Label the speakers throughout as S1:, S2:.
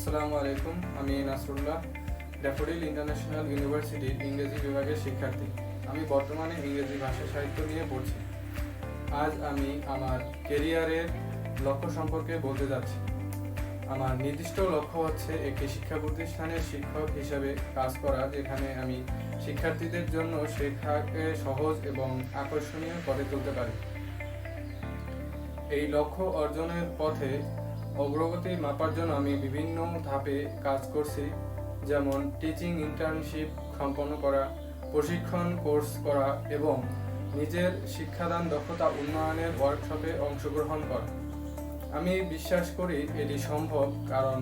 S1: আসসালামু আলাইকুম। আমি নাসরুল্লাহ, ড্যাফোডিল ইন্টারন্যাশনাল ইউনিভার্সিটির ইংরেজি বিভাগের শিক্ষার্থী। আমি বর্তমানে ইংরেজি ভাষা সাহিত্য নিয়ে পড়ছি। আজ আমি আমার কেরিয়ারের লক্ষ্য সম্পর্কে বলতে যাচ্ছি। আমার নির্দিষ্ট লক্ষ্য হচ্ছে একটি শিক্ষা প্রতিষ্ঠানের শিক্ষক হিসেবে কাজ করা, যেখানে আমি শিক্ষার্থীদের জন্য শেখাকে সহজ এবং আকর্ষণীয় করে তুলতে পারি। এই লক্ষ্য অর্জনের পথে অগ্রগতি মাপার জন্য আমি বিভিন্ন ধাপে কাজ করছি, যেমন টিচিং ইন্টার্নশিপ সম্পন্ন করা, প্রশিক্ষণ কোর্স করা এবং নিজের শিক্ষাদান দক্ষতা উন্নয়নের ওয়ার্কশপে অংশগ্রহণ করা। আমি বিশ্বাস করি এটি সম্ভব, কারণ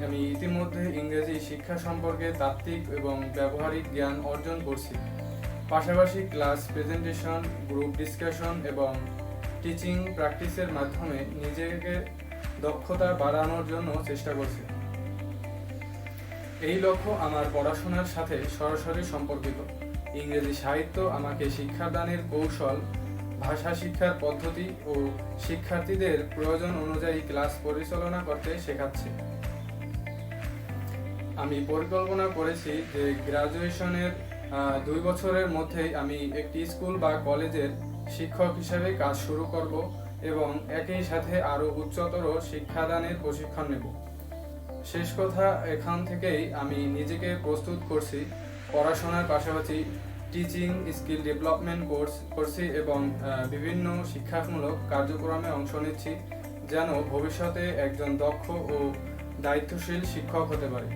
S1: আমি ইতিমধ্যে ইংরেজি শিক্ষা সম্পর্কে তাত্ত্বিক এবং ব্যবহারিক জ্ঞান অর্জন করছি। পাশাপাশি ক্লাস প্রেজেন্টেশন, গ্রুপ ডিসকাশন এবং টিচিং প্র্যাকটিসের মাধ্যমে নিজেকে দক্ষতা বাড়ানোর জন্য চেষ্টা করছি। এই লক্ষ্য আমার পড়াশোনার সাথে সরাসরি সম্পর্কিত। ইংরেজি সাহিত্য আমাকে শিক্ষাদানের কৌশল, ভাষা শিক্ষার পদ্ধতি ও শিক্ষার্থীদের প্রয়োজন অনুযায়ী ক্লাস পরিচালনা করতে শেখাচ্ছে। আমি পরিকল্পনা করেছি যে গ্রাজুয়েশনের 2 বছরের মধ্যেই আমি একটি স্কুল বা কলেজের শিক্ষক হিসেবে কাজ শুরু করব এবং একই সাথে আরও উচ্চতর শিক্ষাদানের প্রশিক্ষণ নেব। শেষ কথা, এখান থেকেই আমি নিজেকে প্রস্তুত করছি। পড়াশোনার পাশাপাশি টিচিং স্কিল ডেভেলপমেন্ট কোর্স করছি এবং বিভিন্ন শিক্ষামূলক কার্যক্রমে অংশ নিচ্ছি, যেন ভবিষ্যতে একজন দক্ষ ও দায়িত্বশীল শিক্ষক হতে পারি।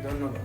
S1: ধন্যবাদ।